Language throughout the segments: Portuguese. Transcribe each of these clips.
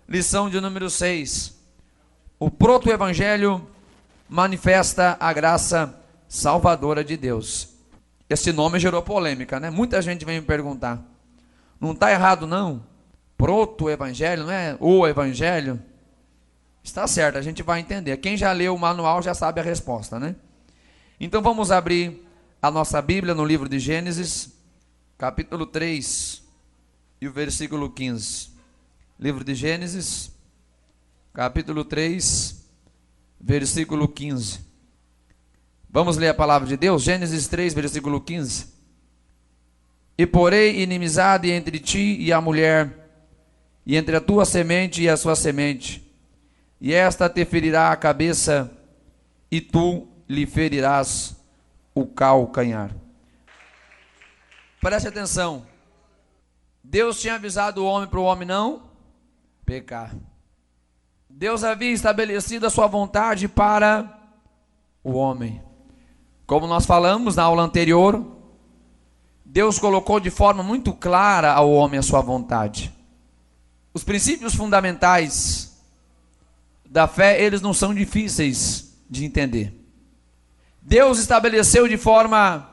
Lição de número 6. O proto-evangelho manifesta a graça salvadora de Deus. Esse nome gerou polêmica, né? Muita gente vem me perguntar. Não está errado, não? Proto-evangelho, não é o evangelho? Está certo, a gente vai entender. Quem já leu o manual já sabe a resposta, né? Então vamos abrir a nossa Bíblia no livro de Gênesis, capítulo 3 e o versículo 15. Livro de Gênesis, capítulo 3, versículo 15. Vamos ler a palavra de Deus? Gênesis 3, versículo 15. E porei inimizade entre ti e a mulher, e entre a tua semente e a sua semente, e esta te ferirá a cabeça, e tu lhe ferirás o calcanhar. Preste atenção. Deus tinha avisado o homem para o homem não pecar. Deus havia estabelecido a sua vontade para o homem. Como nós falamos na aula anterior, Deus colocou de forma muito clara ao homem a sua vontade. Os princípios fundamentais da fé, eles não são difíceis de entender. Deus estabeleceu de forma,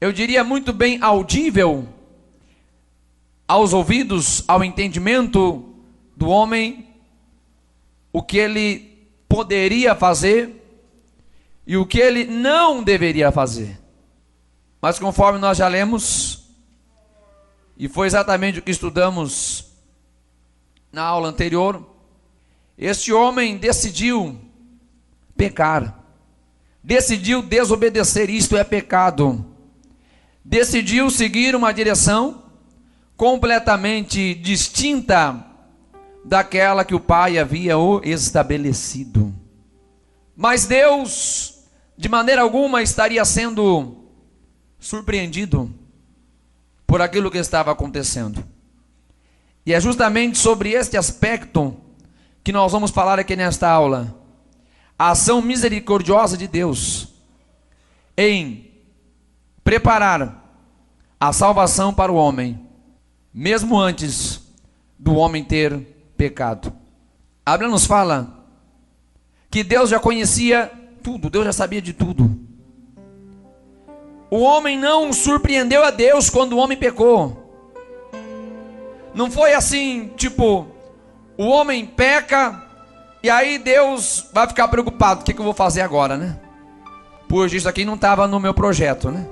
eu diria, muito bem audível aos ouvidos, ao entendimento do homem, o que ele poderia fazer e o que ele não deveria fazer. Mas conforme nós já lemos, e foi exatamente o que estudamos na aula anterior, este homem decidiu pecar, decidiu desobedecer, isto é pecado, decidiu seguir uma direção completamente distinta daquela que o pai havia o estabelecido. Mas Deus, de maneira alguma, estaria sendo surpreendido por aquilo que estava acontecendo. E é justamente sobre este aspecto que nós vamos falar aqui nesta aula. A ação misericordiosa de Deus em preparar a salvação para o homem, mesmo antes do homem ter pecado. A Bíblia nos fala que Deus já conhecia tudo, Deus já sabia de tudo. O homem não surpreendeu a Deus quando o homem pecou. Não foi assim, tipo, o homem peca e aí Deus vai ficar preocupado, o que eu vou fazer agora, né? Pois isso aqui não estava no meu projeto, né?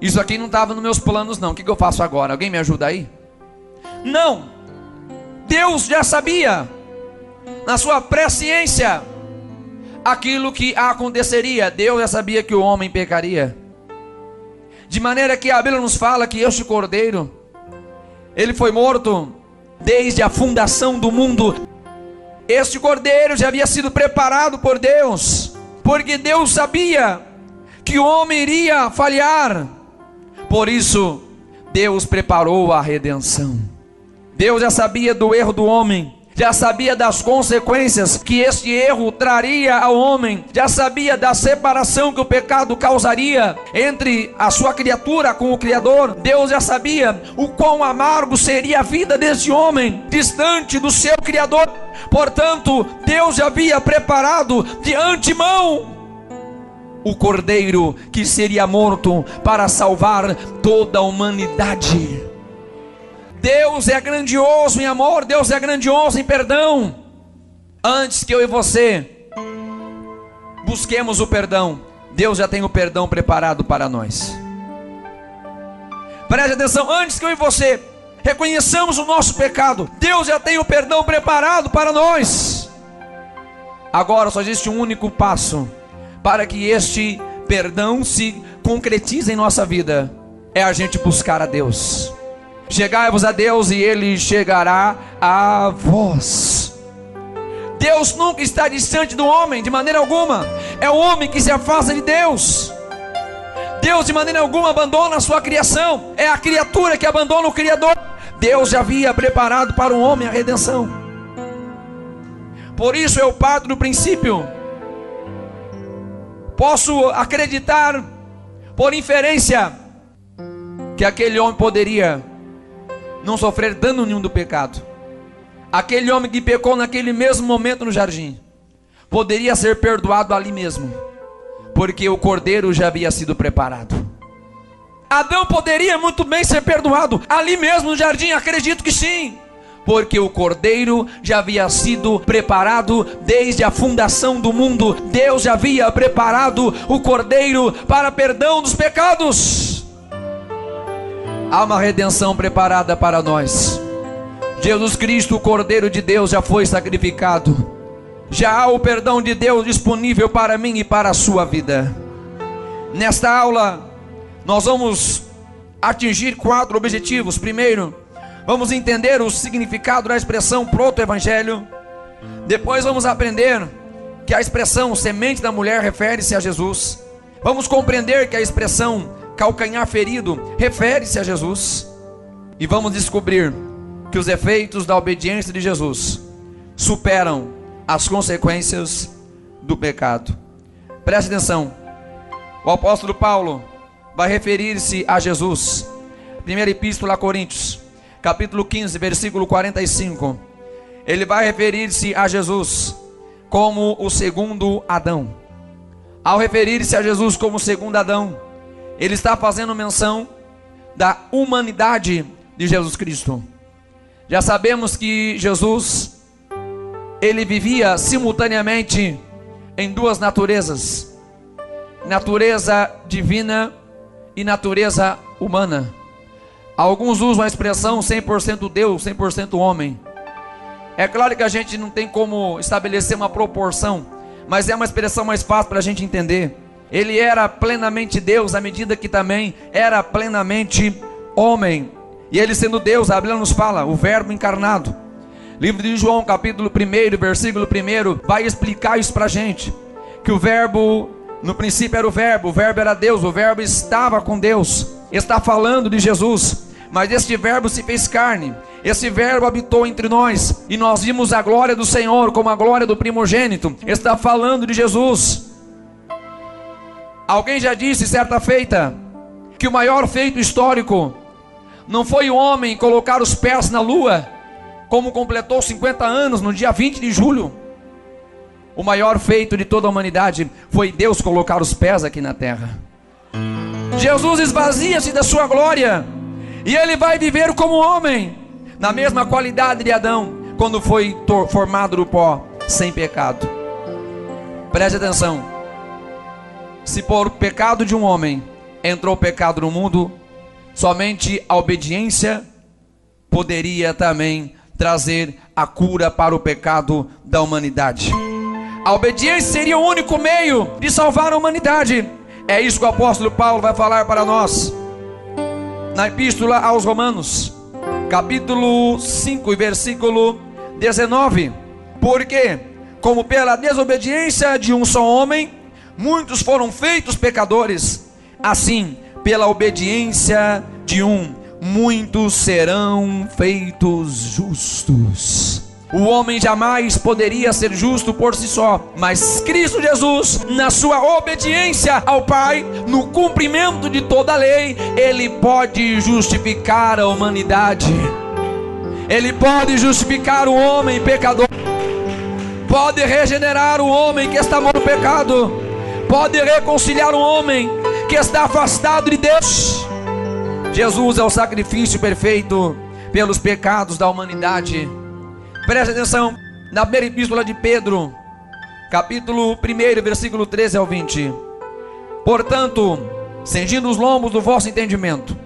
Isso aqui não estava nos meus planos não, o que eu faço agora? Alguém me ajuda aí? Não, Deus já sabia, na sua presciência, aquilo que aconteceria. Deus já sabia que o homem pecaria, de maneira que a Bíblia nos fala que este cordeiro, ele foi morto desde a fundação do mundo. Este cordeiro já havia sido preparado por Deus, porque Deus sabia que o homem iria falhar. Por isso, Deus preparou a redenção. Deus já sabia do erro do homem, já sabia das consequências que este erro traria ao homem, já sabia da separação que o pecado causaria entre a sua criatura com o Criador. Deus já sabia o quão amargo seria a vida deste homem, distante do seu Criador. Portanto, Deus já havia preparado de antemão o cordeiro que seria morto para salvar toda a humanidade. Deus é grandioso em amor, Deus é grandioso em perdão. Antes que eu e você busquemos o perdão, Deus já tem o perdão preparado para nós. Preste atenção, antes que eu e você reconheçamos o nosso pecado, Deus já tem o perdão preparado para nós. Agora só existe um único passo para que este perdão se concretize em nossa vida: é a gente buscar a Deus. Chegai-vos a Deus e Ele chegará a vós. Deus nunca está distante do homem, de maneira alguma. É o homem que se afasta de Deus. Deus de maneira alguma abandona a sua criação. É a criatura que abandona o Criador. Deus já havia preparado para o homem a redenção. Por isso eu parto do princípio. Posso acreditar por inferência que aquele homem poderia não sofrer dano nenhum do pecado. aquele homem que pecou naquele mesmo momento no jardim, poderia ser perdoado ali mesmo, porque o cordeiro já havia sido preparado. Adão poderia muito bem ser perdoado ali mesmo no jardim, acredito que sim, porque o cordeiro já havia sido preparado desde a fundação do mundo. Deus já havia preparado o cordeiro para perdão dos pecados. Há uma redenção preparada para nós. Jesus Cristo, o Cordeiro de Deus, já foi sacrificado. Já há o perdão de Deus disponível para mim e para a sua vida. Nesta aula nós vamos atingir 4 objetivos. Primeiro, vamos entender o significado da expressão proto-evangelho. Depois vamos aprender que a expressão semente da mulher refere-se a Jesus. Vamos compreender que a expressão calcanhar ferido refere-se a Jesus. E vamos descobrir que os efeitos da obediência de Jesus superam as consequências do pecado. Preste atenção. O apóstolo Paulo vai referir-se a Jesus. Primeira epístola a Coríntios, capítulo 15, versículo 45. Ele vai referir-se a Jesus como o segundo Adão. Ao referir-se a Jesus como o segundo Adão, ele está fazendo menção da humanidade de Jesus Cristo. Já sabemos que Jesus, ele vivia simultaneamente em 2 naturezas: natureza divina e natureza humana. Alguns usam a expressão 100% Deus, 100% homem. É claro que a gente não tem como estabelecer uma proporção, mas é uma expressão mais fácil para a gente entender. Ele era plenamente Deus, à medida que também era plenamente homem. E ele sendo Deus, a Bíblia nos fala, o verbo encarnado. Livro de João, capítulo 1, versículo 1, vai explicar isso para a gente. Que o verbo, no princípio era o verbo era Deus, o verbo estava com Deus. Está falando de Jesus, mas este verbo se fez carne. Esse verbo habitou entre nós, e nós vimos a glória do Senhor como a glória do primogênito. Está falando de Jesus. Alguém já disse certa feita que o maior feito histórico não foi o homem colocar os pés na lua, como completou 50 anos no dia 20 de julho. O maior feito de toda a humanidade foi Deus colocar os pés aqui na terra. Jesus esvazia-se da sua glória, e ele vai viver como homem, na mesma qualidade de Adão, quando foi formado do pó, sem pecado. Preste atenção. Se por pecado de um homem entrou o pecado no mundo, somente a obediência poderia também trazer a cura para o pecado da humanidade. A obediência seria o único meio de salvar a humanidade. É isso que o apóstolo Paulo vai falar para nós na epístola aos Romanos, capítulo 5 e versículo 19. Porque, como pela desobediência de um só homem muitos foram feitos pecadores, assim pela obediência de um muitos serão feitos justos. O homem jamais poderia ser justo por si só, mas Cristo Jesus, na sua obediência ao Pai, no cumprimento de toda a lei, ele pode justificar a humanidade. Ele pode justificar o homem pecador, pode regenerar o homem que está morto no pecado, pode reconciliar o homem que está afastado de Deus. Jesus é o sacrifício perfeito pelos pecados da humanidade. Preste atenção, na primeira epístola de Pedro, capítulo 1, versículo 13 ao 20. Portanto, cingindo os lombos do vosso entendimento,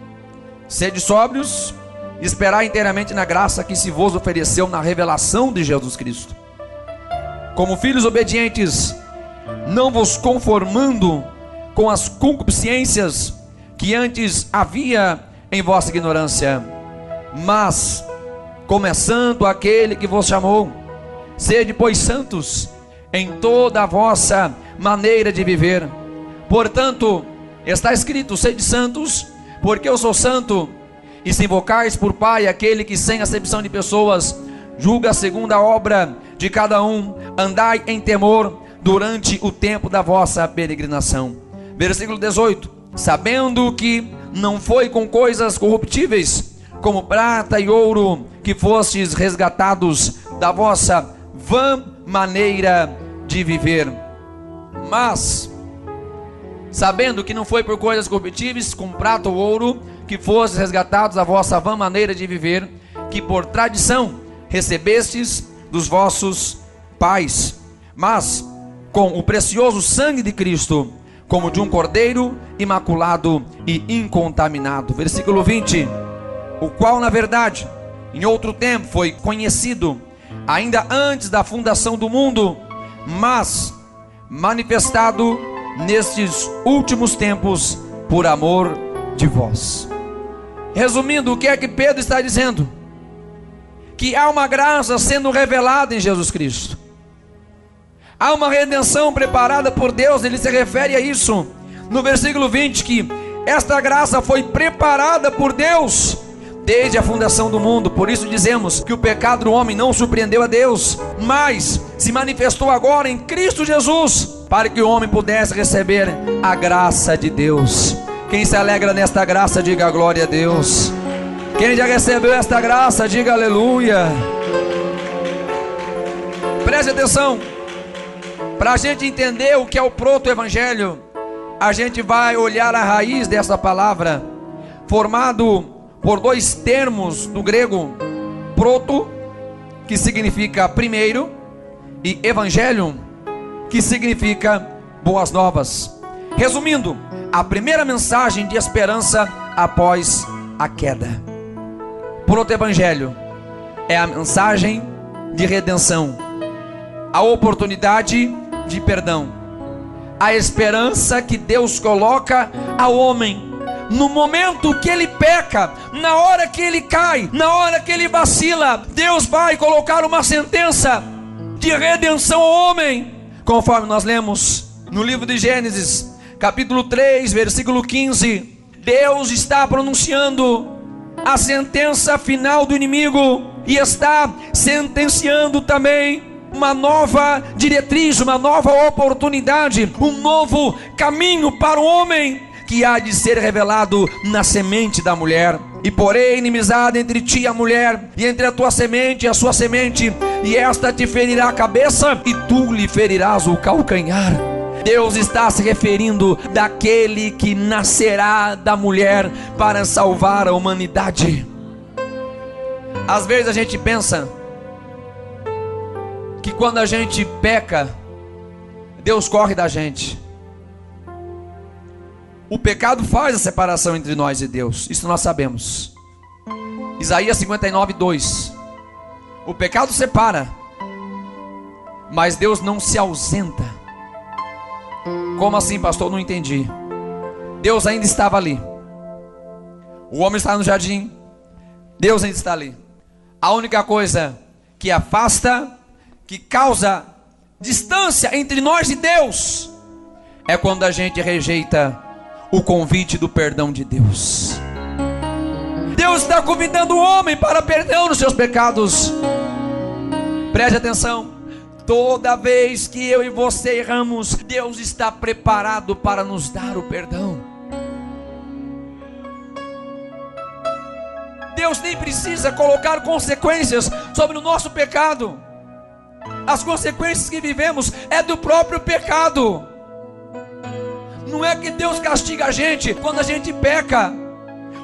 sede sóbrios, e esperai inteiramente na graça que se vos ofereceu na revelação de Jesus Cristo. Como filhos obedientes, não vos conformando com as concupiscências que antes havia em vossa ignorância, mas começando aquele que vos chamou, sede pois santos em toda a vossa maneira de viver. Portanto, está escrito: sede santos, porque eu sou santo. E se invocais por Pai aquele que sem acepção de pessoas julga segundo a obra de cada um, andai em temor durante o tempo da vossa peregrinação. Versículo 18: sabendo que não foi com coisas corruptíveis, como prata e ouro, que fostes resgatados da vossa vã maneira de viver. Mas, sabendo que não foi por coisas corruptíveis, como prata ou ouro, que fostes resgatados da vossa vã maneira de viver, que por tradição recebestes dos vossos pais, mas com o precioso sangue de Cristo, como de um cordeiro imaculado e incontaminado. Versículo 20: o qual na verdade em outro tempo foi conhecido, ainda antes da fundação do mundo, mas manifestado nestes últimos tempos por amor de vós. Resumindo, o que é que Pedro está dizendo? Que há uma graça sendo revelada em Jesus Cristo. Há uma redenção preparada por Deus. Ele se refere a isso no versículo 20, que esta graça foi preparada por Deus desde a fundação do mundo. Por isso dizemos que o pecado do homem não surpreendeu a Deus, mas se manifestou agora em Cristo Jesus, para que o homem pudesse receber a graça de Deus. Quem se alegra nesta graça, diga glória a Deus. Quem já recebeu esta graça, diga aleluia. Preste atenção. Para a gente entender o que é o proto-evangelho, a gente vai olhar a raiz dessa palavra, formado por dois termos do grego: proto, que significa primeiro, e evangelium, que significa boas novas. Resumindo, a primeira mensagem de esperança após a queda. Proto-evangelho é a mensagem de redenção, a oportunidade de perdão, a esperança que Deus coloca ao homem no momento que ele peca, na hora que ele cai, na hora que ele vacila. Deus vai colocar uma sentença de redenção ao homem, conforme nós lemos no livro de Gênesis, capítulo 3, versículo 15. Deus está pronunciando a sentença final do inimigo e está sentenciando também uma nova diretriz, uma nova oportunidade, um novo caminho para o homem, que há de ser revelado na semente da mulher. E porém inimizade entre ti e a mulher, e entre a tua semente e a sua semente, e esta te ferirá a cabeça, e tu lhe ferirás o calcanhar. Deus está se referindo daquele que nascerá da mulher para salvar a humanidade. Às vezes a gente pensa que quando a gente peca, Deus corre da gente. O pecado faz a separação entre nós e Deus, isso nós sabemos. Isaías 59, 2. O pecado separa, mas Deus não se ausenta. Como assim, pastor? Não entendi. Deus ainda estava ali. O homem está no jardim, Deus ainda está ali. A única coisa que afasta, que causa distância entre nós e Deus, é quando a gente rejeita o convite do perdão de Deus. Deus está convidando o homem para perdão nos seus pecados. Preste atenção. Toda vez que eu e você erramos, Deus está preparado para nos dar o perdão. Deus nem precisa colocar consequências sobre o nosso pecado. As consequências que vivemos é do próprio pecado. Não é que Deus castiga a gente quando a gente peca.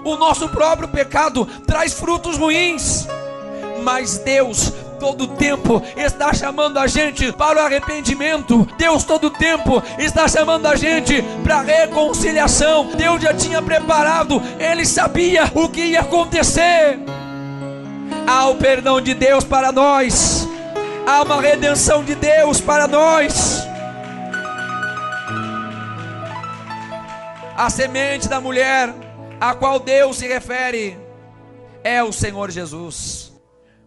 O nosso próprio pecado traz frutos ruins. Mas Deus todo tempo está chamando a gente para o arrependimento. Deus todo tempo está chamando a gente para a reconciliação. Deus já tinha preparado, Ele sabia o que ia acontecer. Há o perdão de Deus para nós, há uma redenção de Deus para nós. A semente da mulher a qual Deus se refere é o Senhor Jesus.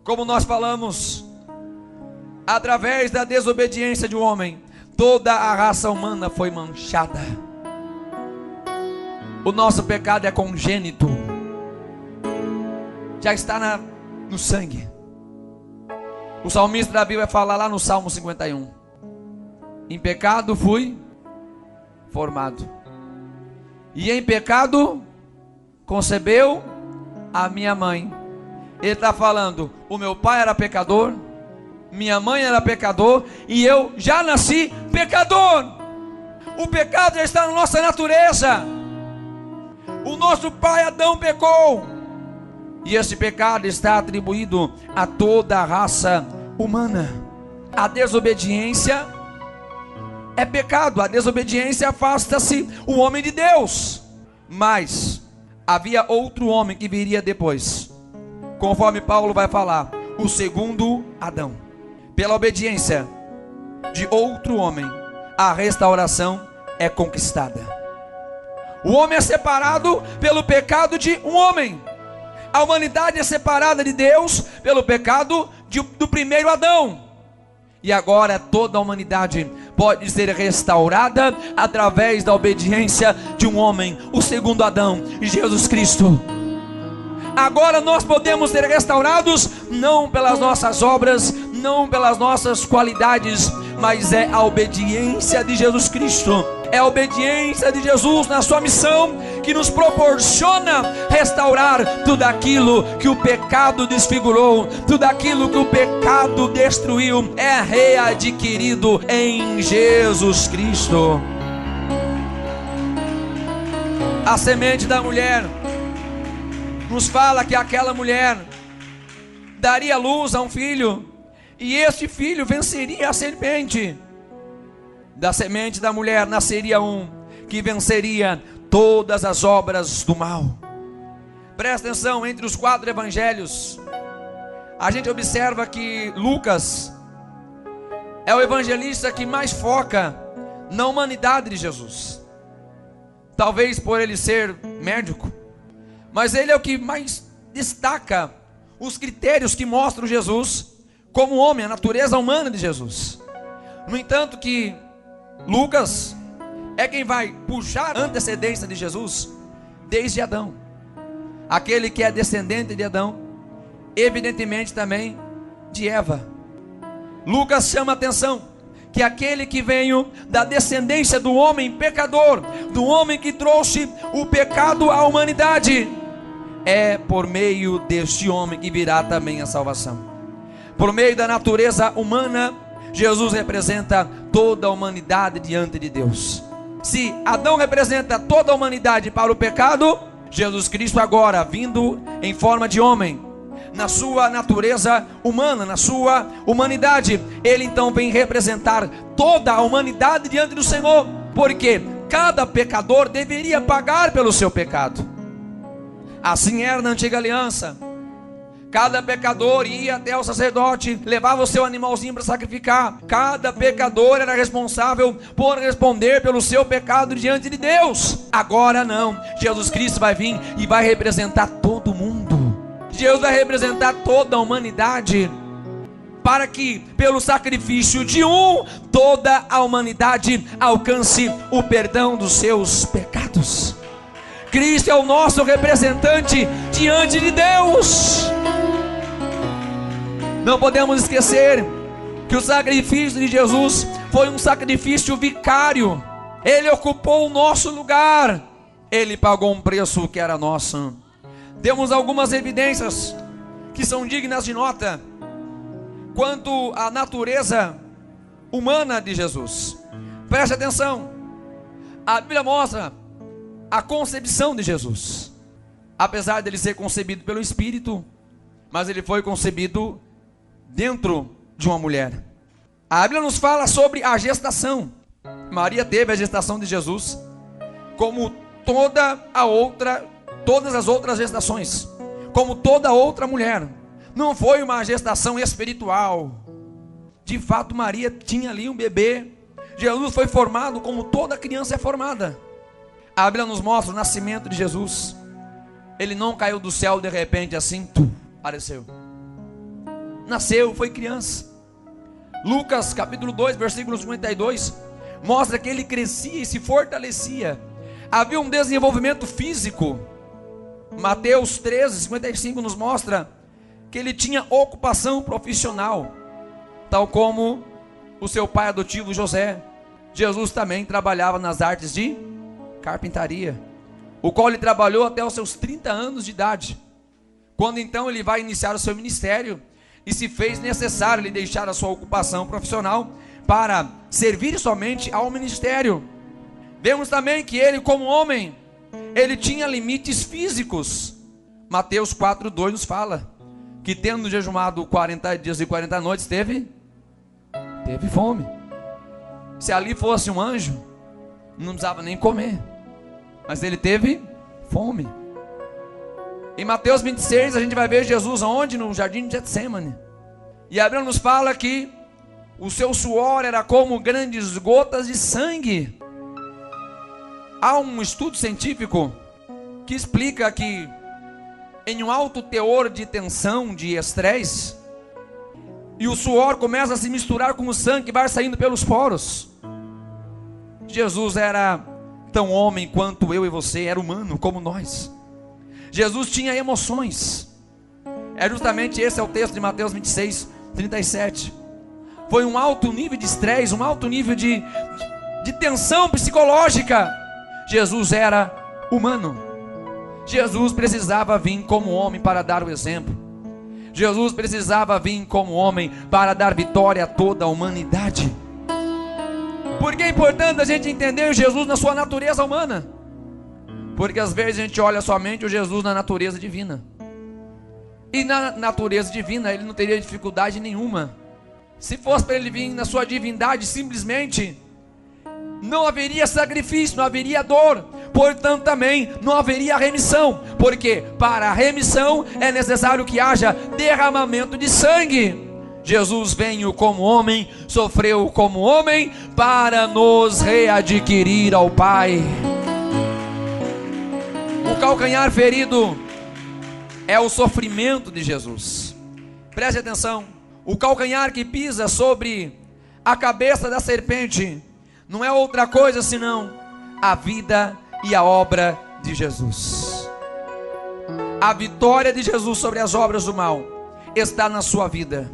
Como nós falamos, através da desobediência de um homem, toda a raça humana foi manchada. O nosso pecado é congênito, já está no sangue. O salmista Davi vai falar lá no Salmo 51: em pecado fui formado, e em pecado concebeu a minha mãe. Ele está falando, o meu pai era pecador, minha mãe era pecador e eu já nasci pecador. O pecado já está na nossa natureza. O nosso pai Adão pecou, e esse pecado está atribuído a toda a raça humana. A desobediência é pecado, a desobediência afasta-se o homem de Deus. Mas havia outro homem que viria depois, conforme Paulo vai falar, o segundo Adão. Pela obediência de outro homem, a restauração é conquistada. O homem é separado pelo pecado de um homem. A humanidade é separada de Deus pelo pecado do primeiro Adão. E agora toda a humanidade pode ser restaurada através da obediência de um homem, o segundo Adão, Jesus Cristo. Agora nós podemos ser restaurados não pelas nossas obras, não pelas nossas qualidades, mas é a obediência de Jesus Cristo. É a obediência de Jesus na sua missão que nos proporciona restaurar tudo aquilo que o pecado desfigurou, tudo aquilo que o pecado destruiu, é readquirido em Jesus Cristo. A semente da mulher nos fala que aquela mulher daria luz a um filho, e este filho venceria a serpente. Da semente da mulher nasceria um que venceria todas as obras do mal. Presta atenção, entre os 4 evangelhos, a gente observa que Lucas é o evangelista que mais foca na humanidade de Jesus. Talvez por ele ser médico, mas ele é o que mais destaca os critérios que mostram Jesus como homem, a natureza humana de Jesus. No entanto que Lucas é quem vai puxar a antecedência de Jesus desde Adão. Aquele que é descendente de Adão, evidentemente também de Eva. Lucas chama a atenção que aquele que veio da descendência do homem pecador, do homem que trouxe o pecado à humanidade, é por meio deste homem que virá também a salvação. Por meio da natureza humana, Jesus representa toda a humanidade diante de Deus. Se Adão representa toda a humanidade para o pecado, Jesus Cristo agora, vindo em forma de homem, na sua natureza humana, na sua humanidade, ele então vem representar toda a humanidade diante do Senhor, porque cada pecador deveria pagar pelo seu pecado. Assim era na antiga aliança. Cada pecador ia até o sacerdote, levava o seu animalzinho para sacrificar. Cada pecador era responsável por responder pelo seu pecado diante de Deus. Agora não, Jesus Cristo vai vir e vai representar todo mundo. Jesus vai representar toda a humanidade, para que pelo sacrifício de um, toda a humanidade alcance o perdão dos seus pecados. Cristo é o nosso representante diante de Deus. Não podemos esquecer que o sacrifício de Jesus foi um sacrifício vicário. Ele ocupou o nosso lugar. Ele pagou um preço que era nosso. Temos algumas evidências que são dignas de nota quanto à natureza humana de Jesus. Preste atenção. A Bíblia mostra a concepção de Jesus. Apesar dele ser concebido pelo Espírito, mas ele foi concebido dentro de uma mulher. A Bíblia nos fala sobre a gestação. Maria teve a gestação de Jesus, como todas as outras gestações, como toda outra mulher. Não foi uma gestação espiritual. De fato, Maria tinha ali um bebê. Jesus foi formado como toda criança é formada. A Bíblia nos mostra o nascimento de Jesus. Ele não caiu do céu de repente assim, apareceu. Nasceu, foi criança. Lucas capítulo 2, versículo 52, mostra que ele crescia e se fortalecia. Havia um desenvolvimento físico. Mateus 13, 55 nos mostra que ele tinha ocupação profissional, tal como o seu pai adotivo José. Jesus também trabalhava nas artes de carpintaria, o qual ele trabalhou até os seus 30 anos de idade, quando então ele vai iniciar o seu ministério. e se fez necessário ele deixar a sua ocupação profissional para servir somente ao ministério. Vemos também que ele, como homem, ele tinha limites físicos. Mateus 4:2 nos fala que, tendo jejuado 40 dias e 40 noites, teve fome. Se ali fosse um anjo, não precisava nem comer, mas ele teve fome. Em Mateus 26 a gente vai ver Jesus aonde? No jardim de Getsêmani. E a Bíblia nos fala que o seu suor era como grandes gotas de sangue. Há um estudo científico que explica que em um alto teor de tensão, de estresse, e o suor começa a se misturar com o sangue que vai saindo pelos poros. Jesus era tão homem quanto eu e você, era humano como nós. Jesus tinha emoções. É justamente esse é o texto de Mateus 26:37. Foi um alto nível de estresse, um alto nível de tensão psicológica. Jesus era humano. Jesus precisava vir como homem para dar o exemplo. Jesus precisava vir como homem para dar vitória a toda a humanidade. Por que é importante a gente entender Jesus na sua natureza humana? Porque às vezes a gente olha somente o Jesus na natureza divina. E na natureza divina ele não teria dificuldade nenhuma. Se fosse para ele vir na sua divindade, simplesmente não haveria sacrifício, não haveria dor. Portanto também não haveria remissão. Porque para a remissão é necessário que haja derramamento de sangue. Jesus veio como homem, sofreu como homem, para nos readquirir ao Pai. O calcanhar ferido é o sofrimento de Jesus. Preste atenção. O calcanhar que pisa sobre a cabeça da serpente não é outra coisa senão a vida e a obra de Jesus. A vitória de Jesus sobre as obras do mal está na sua vida,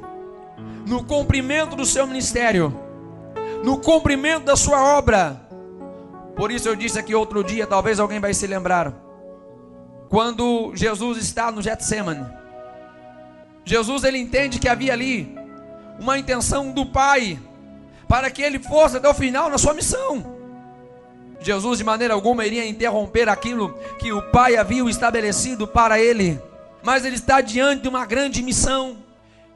no cumprimento do seu ministério, no cumprimento da sua obra. Por isso eu disse aqui outro dia, talvez alguém vai se lembrar, quando Jesus está no Getsêmani, Jesus ele entende que havia ali uma intenção do Pai para que ele fosse até o final na sua missão. Jesus de maneira alguma iria interromper aquilo que o Pai havia estabelecido para ele, mas ele está diante de uma grande missão,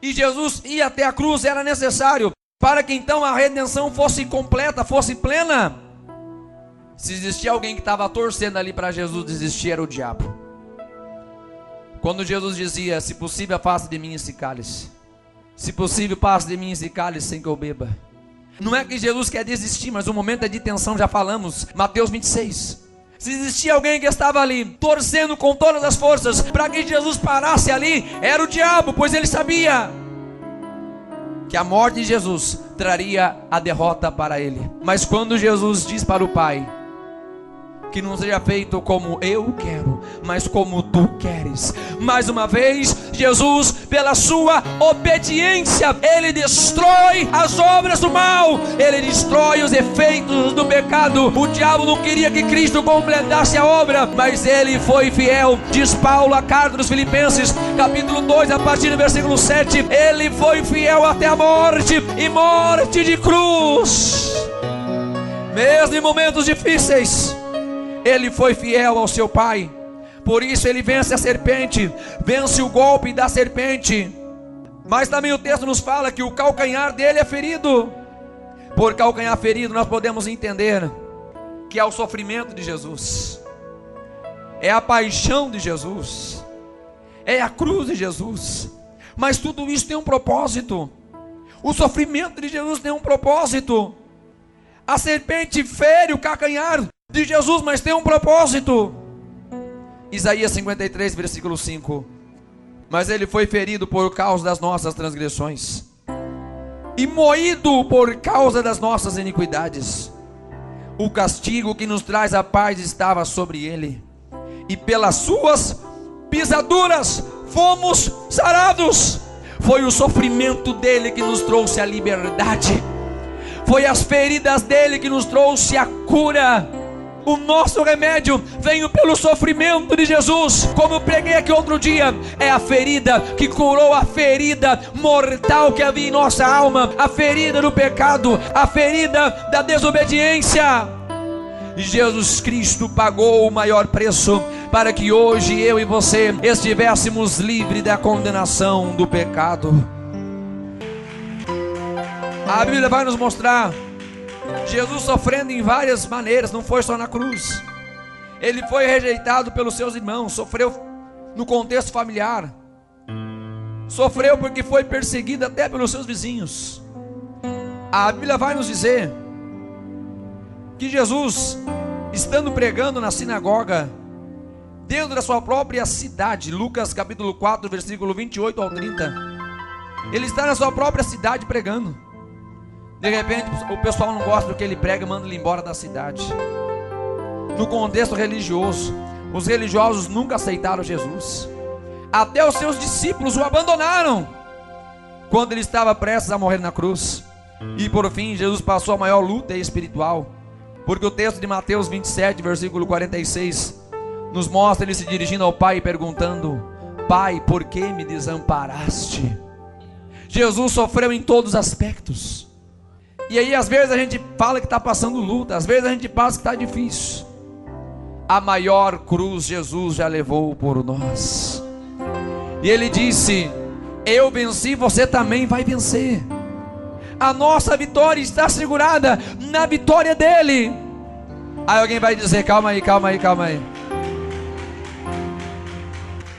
e Jesus ir até a cruz era necessário para que então a redenção fosse completa, fosse plena. Se existia alguém que estava torcendo ali para Jesus desistir, era o diabo. Quando Jesus dizia: se possível afasta de mim esse cálice, se possível passe de mim esse cálice sem que eu beba. Não é que Jesus quer desistir, mas o momento é de tensão, já falamos, Mateus 26. Se existia alguém que estava ali, torcendo com todas as forças, para que Jesus parasse ali, era o diabo, pois ele sabia que a morte de Jesus traria a derrota para ele. Mas quando Jesus diz para o Pai, que não seja feito como eu quero, mas como tu queres, mais uma vez, Jesus, pela sua obediência, ele destrói as obras do mal, ele destrói os efeitos do pecado. O diabo não queria que Cristo completasse a obra, mas ele foi fiel. Diz Paulo, a carta dos Filipenses, capítulo 2, a partir do versículo 7, ele foi fiel até a morte, e morte de cruz. Mesmo em momentos difíceis, ele foi fiel ao seu Pai. Por isso ele vence a serpente, vence o golpe da serpente. Mas também o texto nos fala que o calcanhar dele é ferido. Por calcanhar ferido nós podemos entender que é o sofrimento de Jesus, é a paixão de Jesus, é a cruz de Jesus. Mas tudo isso tem um propósito. O sofrimento de Jesus tem um propósito. A serpente fere o calcanhar de Jesus, mas tem um propósito. Isaías 53, versículo 5. Mas ele foi ferido por causa das nossas transgressões, e moído por causa das nossas iniquidades. O castigo que nos traz a paz estava sobre ele, e pelas suas pisaduras fomos sarados. Foi o sofrimento dele que nos trouxe a liberdade. Foi as feridas dele que nos trouxe a cura. O nosso remédio veio pelo sofrimento de Jesus. Como eu preguei aqui outro dia, é a ferida que curou a ferida mortal que havia em nossa alma, a ferida do pecado, a ferida da desobediência. Jesus Cristo pagou o maior preço para que hoje eu e você estivéssemos livres da condenação do pecado. A Bíblia vai nos mostrar Jesus sofrendo em várias maneiras, não foi só na cruz. Ele foi rejeitado pelos seus irmãos, sofreu no contexto familiar, sofreu porque foi perseguido até pelos seus vizinhos. A Bíblia vai nos dizer que Jesus, estando pregando na sinagoga, dentro da sua própria cidade, Lucas capítulo 4, versículo 28 ao 30, ele está na sua própria cidade pregando. De repente o pessoal não gosta do que ele prega, manda ele embora da cidade. No contexto religioso, os religiosos nunca aceitaram Jesus. Até os seus discípulos o abandonaram quando ele estava prestes a morrer na cruz. E por fim Jesus passou a maior luta espiritual, porque o texto de Mateus 27, versículo 46 nos mostra ele se dirigindo ao Pai e perguntando: Pai, por que me desamparaste? Jesus sofreu em todos os aspectos. E aí às vezes a gente fala que está passando luta, às vezes a gente passa que está difícil. A maior cruz Jesus já levou por nós. E ele disse: eu venci, você também vai vencer. A nossa vitória está segurada na vitória dele. Aí alguém vai dizer: calma aí.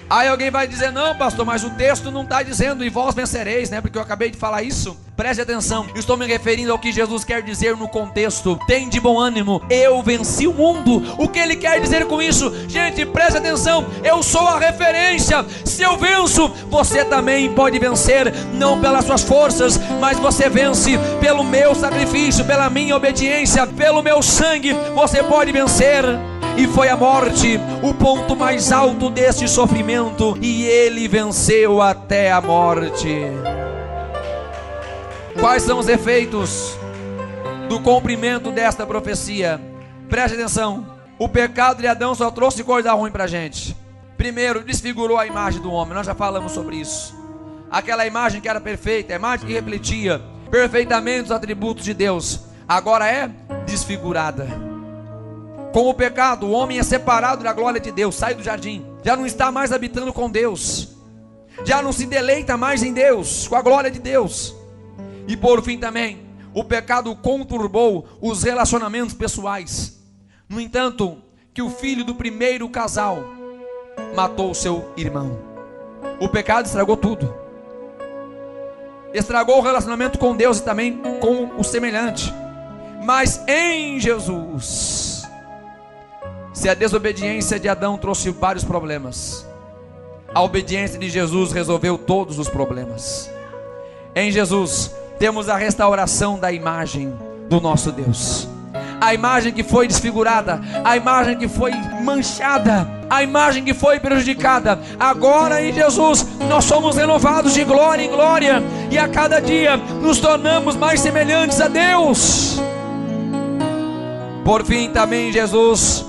Aí alguém vai dizer: não, pastor, mas o texto não está dizendo e vós vencereis, né? Porque eu acabei de falar isso. Preste atenção, estou me referindo ao que Jesus quer dizer no contexto. Tem de bom ânimo, eu venci o mundo. O que ele quer dizer com isso? Gente, preste atenção, eu sou a referência. Se eu venço, você também pode vencer. Não pelas suas forças, mas você vence pelo meu sacrifício, pela minha obediência, pelo meu sangue. Você pode vencer. E foi a morte o ponto mais alto desse sofrimento, e ele venceu até a morte. Quais são os efeitos do cumprimento desta profecia? Preste atenção. O pecado de Adão só trouxe coisa ruim para a gente. Primeiro, desfigurou a imagem do homem. Nós já falamos sobre isso. Aquela imagem que era perfeita, a imagem que refletia perfeitamente os atributos de Deus, agora é desfigurada. Com o pecado, o homem é separado da glória de Deus, sai do jardim, já não está mais habitando com Deus, já não se deleita mais em Deus, com a glória de Deus. E por fim também, o pecado conturbou os relacionamentos pessoais. No entanto, que o filho do primeiro casal matou o seu irmão. O pecado estragou tudo. Estragou o relacionamento com Deus e também com o semelhante. Mas em Jesus, se a desobediência de Adão trouxe vários problemas, a obediência de Jesus resolveu todos os problemas. Em Jesus temos a restauração da imagem do nosso Deus. A imagem que foi desfigurada, a imagem que foi manchada, a imagem que foi prejudicada, agora em Jesus nós somos renovados de glória em glória, e a cada dia nos tornamos mais semelhantes a Deus. Por fim também em Jesus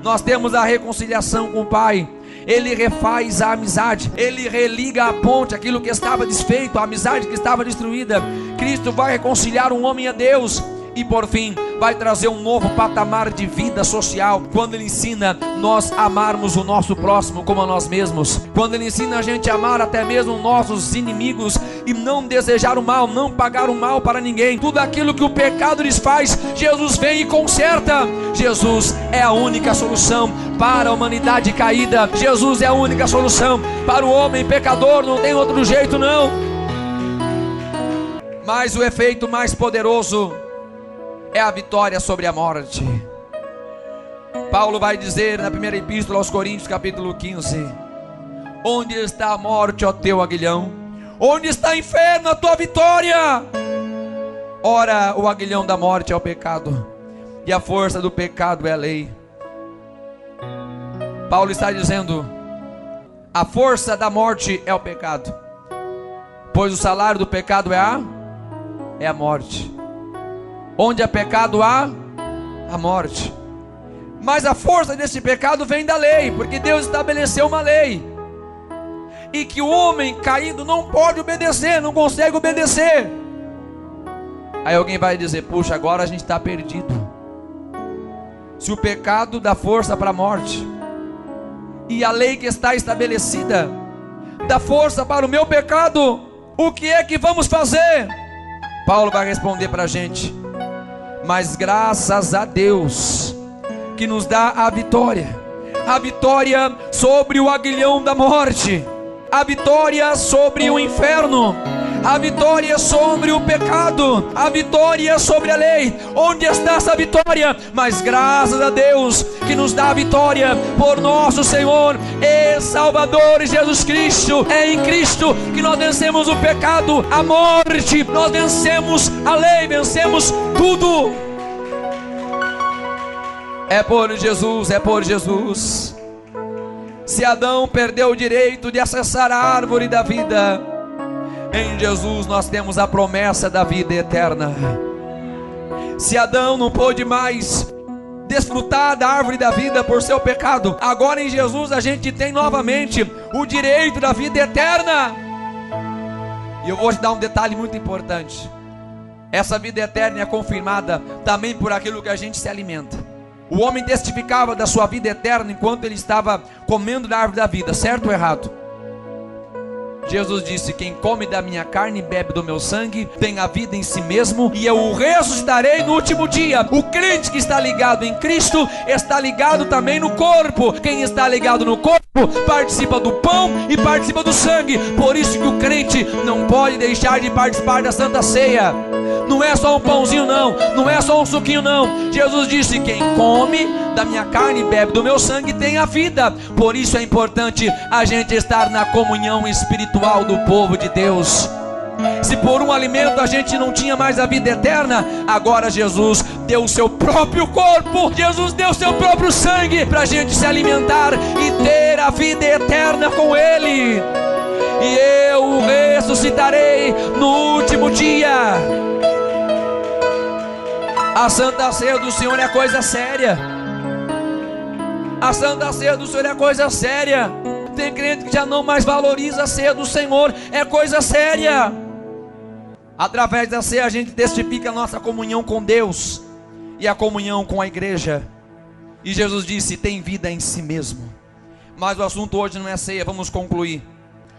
nós temos a reconciliação com o Pai. Ele refaz a amizade, ele religa a ponte, aquilo que estava desfeito, a amizade que estava destruída. Cristo vai reconciliar um homem a Deus. E por fim, vai trazer um novo patamar de vida social, quando Ele ensina nós amarmos o nosso próximo como a nós mesmos. Quando Ele ensina a gente a amar até mesmo nossos inimigos, e não desejar o mal, não pagar o mal para ninguém. Tudo aquilo que o pecado lhes faz, Jesus vem e conserta. Jesus é a única solução para a humanidade caída. Jesus é a única solução para o homem pecador, não tem outro jeito não. Mas o efeito mais poderoso é a vitória sobre a morte. Paulo vai dizer na primeira epístola aos Coríntios, capítulo 15: onde está a morte, ó teu aguilhão? Onde está o inferno, a tua vitória? Ora, o aguilhão da morte é o pecado, e a força do pecado é a lei. Paulo está dizendo: a força da morte é o pecado, pois o salário do pecado é a morte. Onde há pecado há a morte. Mas a força desse pecado vem da lei, porque Deus estabeleceu uma lei, e que o homem caído não pode obedecer, não consegue obedecer. Aí alguém vai dizer: puxa, agora a gente está perdido. Se o pecado dá força para a morte, e a lei que está estabelecida dá força para o meu pecado, o que é que vamos fazer? Paulo vai responder para a gente: mas graças a Deus que nos dá a vitória sobre o aguilhão da morte, a vitória sobre o inferno, a vitória sobre o pecado, a vitória sobre a lei. Onde está essa vitória? Mas graças a Deus que nos dá a vitória por nosso Senhor e Salvador Jesus Cristo. É em Cristo que nós vencemos o pecado, a morte, nós vencemos a lei, vencemos tudo. É por Jesus, é por Jesus. Se Adão perdeu o direito de acessar a árvore da vida, em Jesus nós temos a promessa da vida eterna. Se Adão não pôde mais desfrutar da árvore da vida por seu pecado, agora em Jesus a gente tem novamente o direito da vida eterna. E eu vou te dar um detalhe muito importante: essa vida eterna é confirmada também por aquilo que a gente se alimenta. O homem testificava da sua vida eterna enquanto ele estava comendo da árvore da vida, certo ou errado? Jesus disse: quem come da minha carne e bebe do meu sangue tem a vida em si mesmo, e eu o ressuscitarei no último dia. O crente que está ligado em Cristo está ligado também no corpo. Quem está ligado no corpo participa do pão e participa do sangue. Por isso que o crente não pode deixar de participar da Santa Ceia. Não é só um pãozinho não, não é só um suquinho não. Jesus disse: quem come da minha carne e bebe do meu sangue tem a vida. Por isso é importante a gente estar na comunhão espiritual do povo de Deus. Se por um alimento a gente não tinha mais a vida eterna, agora Jesus deu o seu próprio corpo, Jesus deu o seu próprio sangue para a gente se alimentar e ter a vida eterna com Ele. E eu o ressuscitarei no último dia. A Santa Ceia do Senhor é coisa séria. A Santa Ceia do Senhor é coisa séria. Tem crente que já não mais valoriza a ceia do Senhor. É coisa séria. Através da ceia a gente testifica a nossa comunhão com Deus e a comunhão com a igreja. E Jesus disse: tem vida em si mesmo. Mas o assunto hoje não é ceia, vamos concluir.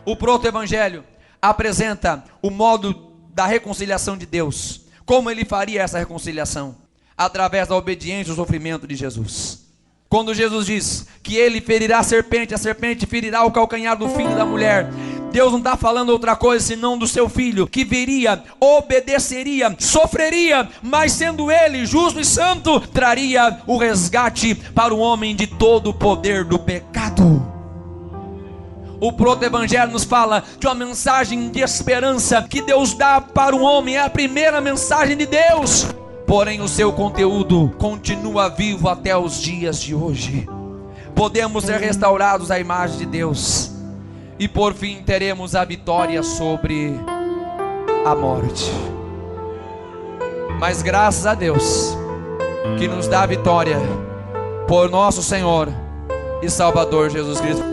O proto-evangelho apresenta o modo da reconciliação de Deus. Como ele faria essa reconciliação? Através da obediência e o sofrimento de Jesus. Quando Jesus diz que ele ferirá a serpente ferirá o calcanhar do filho da mulher, Deus não está falando outra coisa senão do seu filho, que viria, obedeceria, sofreria, mas sendo ele justo e santo, traria o resgate para o homem de todo o poder do pecado. O proto-evangelho nos fala de uma mensagem de esperança que Deus dá para o homem. É a primeira mensagem de Deus, porém o seu conteúdo continua vivo até os dias de hoje. Podemos ser restaurados à imagem de Deus, e por fim teremos a vitória sobre a morte. Mas graças a Deus que nos dá a vitória por nosso Senhor e Salvador Jesus Cristo.